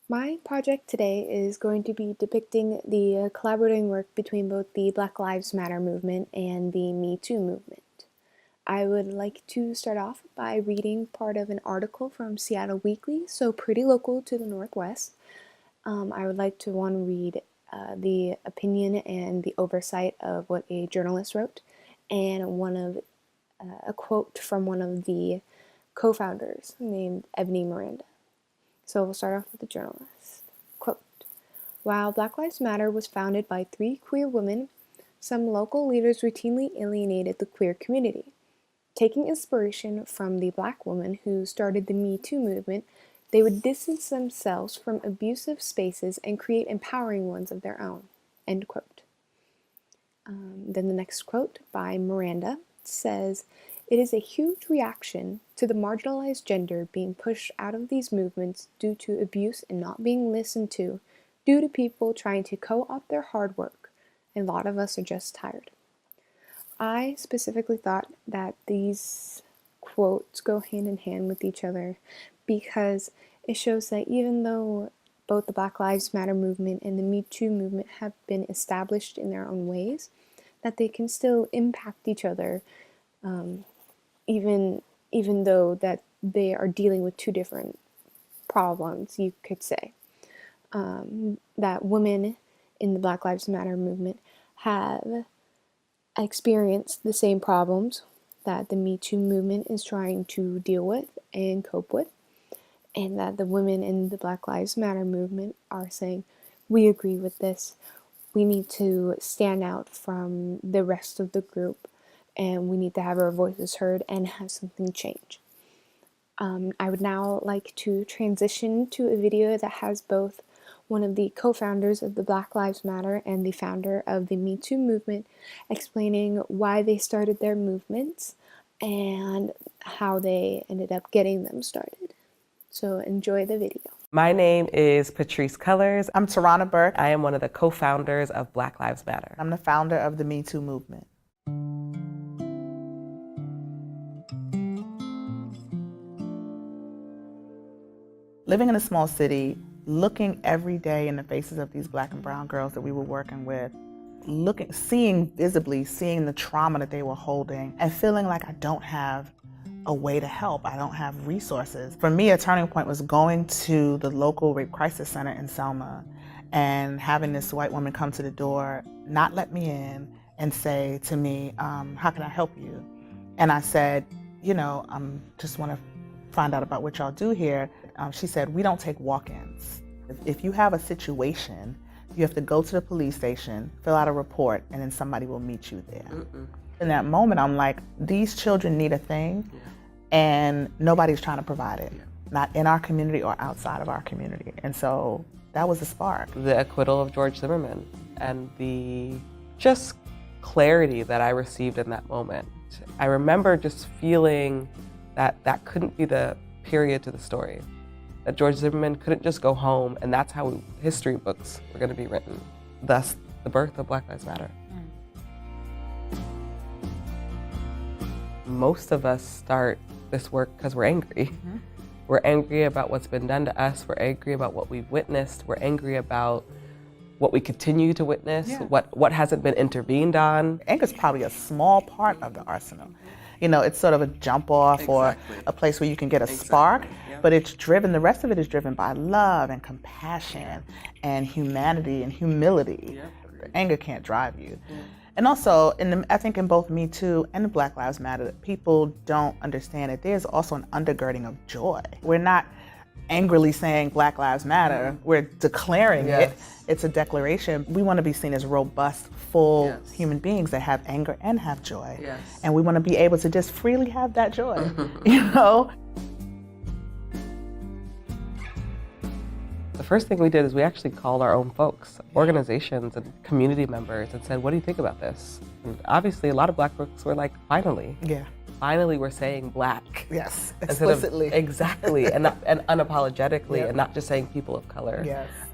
My project today is going to be depicting the collaborating work between both the Black Lives Matter movement and the Me Too movement. I would like to start off by reading part of an article from Seattle Weekly, so pretty local to the Northwest. I would like to read the opinion and the oversight of what a journalist wrote, and a quote from one of the co-founders named Ebony Miranda. So we'll start off with the journalist. Quote, while Black Lives Matter was founded by 3 queer women, some local leaders routinely alienated the queer community. Taking inspiration from the Black woman who started the Me Too movement, they would distance themselves from abusive spaces and create empowering ones of their own. End quote. Then the next quote by Miranda says, it is a huge reaction to the marginalized gender being pushed out of these movements due to abuse and not being listened to, due to people trying to co-opt their hard work, and a lot of us are just tired. I specifically thought that these quotes go hand in hand with each other because it shows that even though both the Black Lives Matter movement and the Me Too movement have been established in their own ways, that they can still impact each other, even though that they are dealing with 2 different problems, you could say. That women in the Black Lives Matter movement have experienced the same problems that the Me Too movement is trying to deal with and cope with, and that the women in the Black Lives Matter movement are saying, we agree with this, we need to stand out from the rest of the group, and we need to have our voices heard and have something change. I would now like to transition to a video that has both one of the co-founders of the Black Lives Matter and the founder of the Me Too movement explaining why they started their movements and how they ended up getting them started. So enjoy the video. My name is Patrice Cullors. I'm Tarana Burke. I am one of the co-founders of Black Lives Matter. I'm the founder of the Me Too movement. Living in a small city, looking every day in the faces of these Black and brown girls that we were working with, seeing the trauma that they were holding, and feeling like I don't have a way to help, I don't have resources. For me, a turning point was going to the local rape crisis center in Selma and having this white woman come to the door, not let me in, and say to me, how can I help you? And I said, just want to find out about what y'all do here. She said, we don't take walk-ins. If you have a situation, you have to go to the police station, fill out a report, and then somebody will meet you there. In that moment, I'm like, these children need a thing, and nobody's trying to provide it, not in our community or outside of our community. And so that was the spark. The acquittal of George Zimmerman and the just clarity that I received in that moment. I remember just feeling that that couldn't be the period to the story. That George Zimmerman couldn't just go home and that's how history books were going to be written. Thus, the birth of Black Lives Matter. Most of us start this work because we're angry. We're angry about what's been done to us. We're angry about what we've witnessed. We're angry about what we continue to witness, what hasn't been intervened on. Anger is probably a small part of the arsenal. It's sort of a jump off or a place where you can get a spark, but it's driven, the rest of it is driven by love and compassion and humanity and humility. Anger can't drive you. And also, I think in both Me Too and Black Lives Matter, people don't understand that there's also an undergirding of joy. We're not angrily saying Black Lives Matter, we're declaring it. It's a declaration. We want to be seen as robust, full human beings that have anger and have joy. And we want to be able to just freely have that joy, The first thing we did is we actually called our own folks, organizations and community members, and said, what do you think about this? And obviously a lot of Black folks were like, finally. Finally we're saying Black. Yes, explicitly. Exactly, and unapologetically, and not just saying people of color.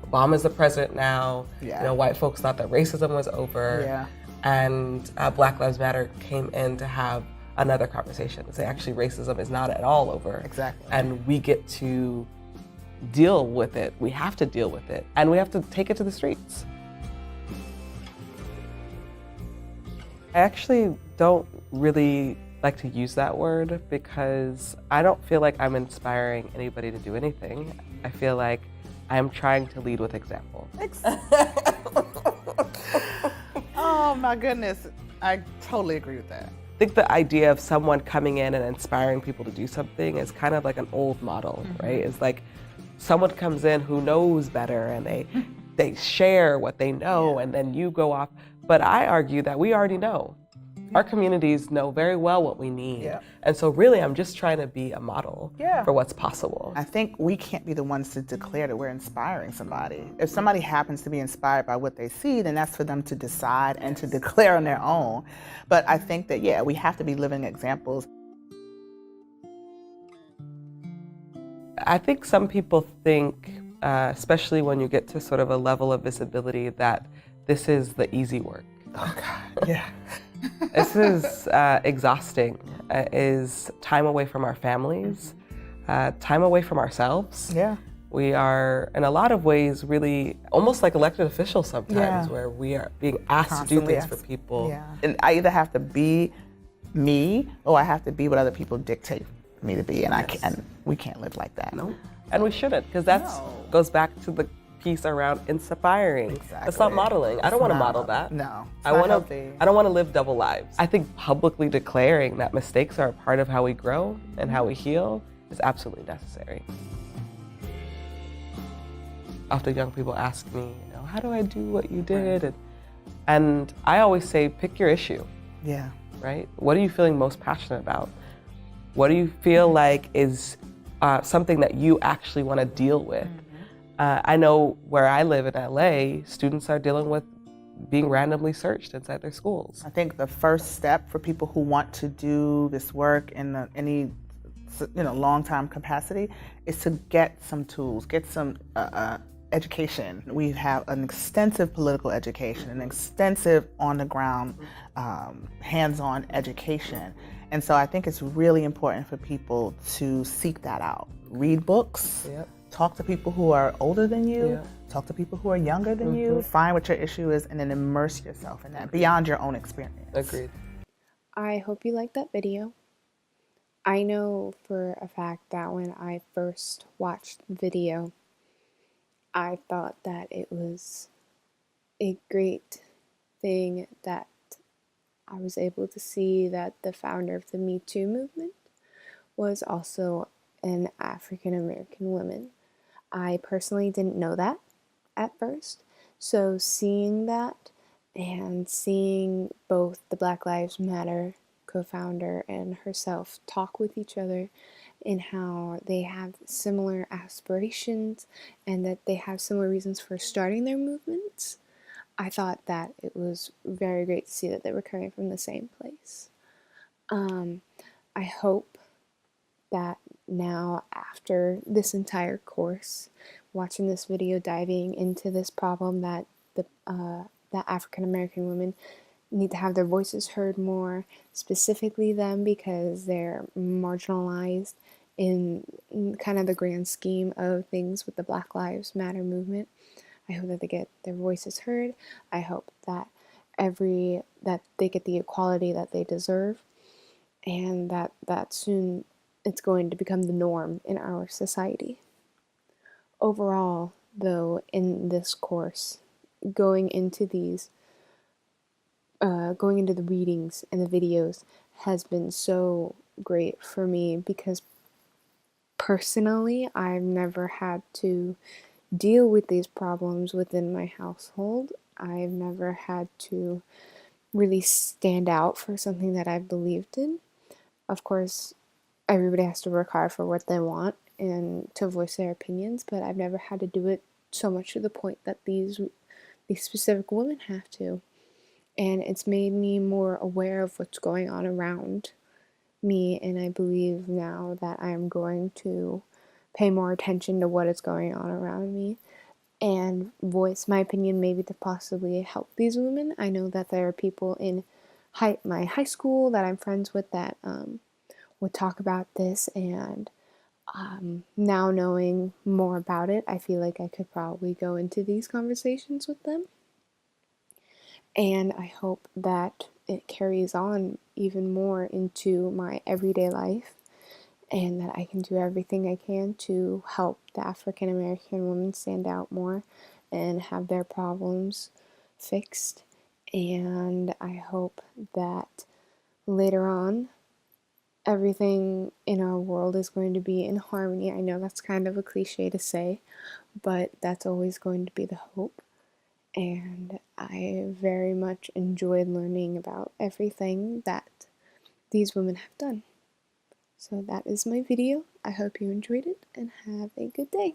Obama's the president now. White folks thought that racism was over. And Black Lives Matter came in to have another conversation. Say, actually, racism is not at all over. Exactly. And we get to deal with it. We have to deal with it, and we have to take it to the streets. I actually don't really like to use that word because I don't feel like I'm inspiring anybody to do anything. I feel like I'm trying to lead with example. Oh my goodness, I totally agree with that. I think the idea of someone coming in and inspiring people to do something is kind of like an old model, right? It's like someone comes in who knows better and they share what they know and then you go off. But I argue that we already know. Our communities know very well what we need. Yeah. And so really I'm just trying to be a model for what's possible. I think we can't be the ones to declare that we're inspiring somebody. If somebody happens to be inspired by what they see, then that's for them to decide and to declare on their own. But I think that, yeah, we have to be living examples. I think some people think, especially when you get to sort of a level of visibility, that this is the easy work. Oh God, yeah. This is exhausting. Is time away from our families, time away from ourselves. Yeah. We are, in a lot of ways, really almost like elected officials sometimes, where we are being asked to do things for people. Yeah. And I either have to be me or I have to be what other people dictate me to be, and we can't live like that. No, and we shouldn't, because that goes back to the piece around inspiring. Exactly. It's not modeling. I don't want to model that. No, I don't want to live double lives. I think publicly declaring that mistakes are a part of how we grow and how we heal is absolutely necessary. Often young people ask me, how do I do what you did? And I always say, pick your issue. Yeah. Right? What are you feeling most passionate about? What do you feel like is something that you actually want to deal with? I know where I live in LA, students are dealing with being randomly searched inside their schools. I think the first step for people who want to do this work in any long-time capacity is to get some tools, get some education. We have an extensive political education, an extensive on-the-ground, hands-on education. And so I think it's really important for people to seek that out. Read books, talk to people who are older than you, talk to people who are younger than you, find what your issue is, and then immerse yourself in that beyond your own experience. Agreed. I hope you liked that video. I know for a fact that when I first watched the video, I thought that it was a great thing that I was able to see that the founder of the Me Too movement was also an African American woman. I personally didn't know that at first, so seeing that and seeing both the Black Lives Matter co-founder and herself talk with each other and how they have similar aspirations and that they have similar reasons for starting their movements, I thought that it was very great to see that they were coming from the same place. I hope that now, after this entire course, watching this video, diving into this problem that that African American women need to have their voices heard more, specifically them, because they're marginalized in kind of the grand scheme of things with the Black Lives Matter movement. I hope that they get their voices heard. I hope that that they get the equality that they deserve, and that soon it's going to become the norm in our society. Overall, though, in this course, going into the readings and the videos has been so great for me because personally, I've never had to deal with these problems within my household. I've never had to really stand out for something that I've believed in. Of course, everybody has to work hard for what they want and to voice their opinions, but I've never had to do it so much to the point that these specific women have to. And it's made me more aware of what's going on around me, and I believe now that I'm going to pay more attention to what is going on around me and voice my opinion, maybe to possibly help these women. I know that there are people in my high school that I'm friends with that would talk about this, and Now knowing more about it, I feel like I could probably go into these conversations with them. And I hope that it carries on even more into my everyday life and that I can do everything I can to help the African American women stand out more and have their problems fixed. And I hope that later on, everything in our world is going to be in harmony. I know that's kind of a cliche to say, but that's always going to be the hope. And I very much enjoyed learning about everything that these women have done. So that is my video. I hope you enjoyed it and have a good day.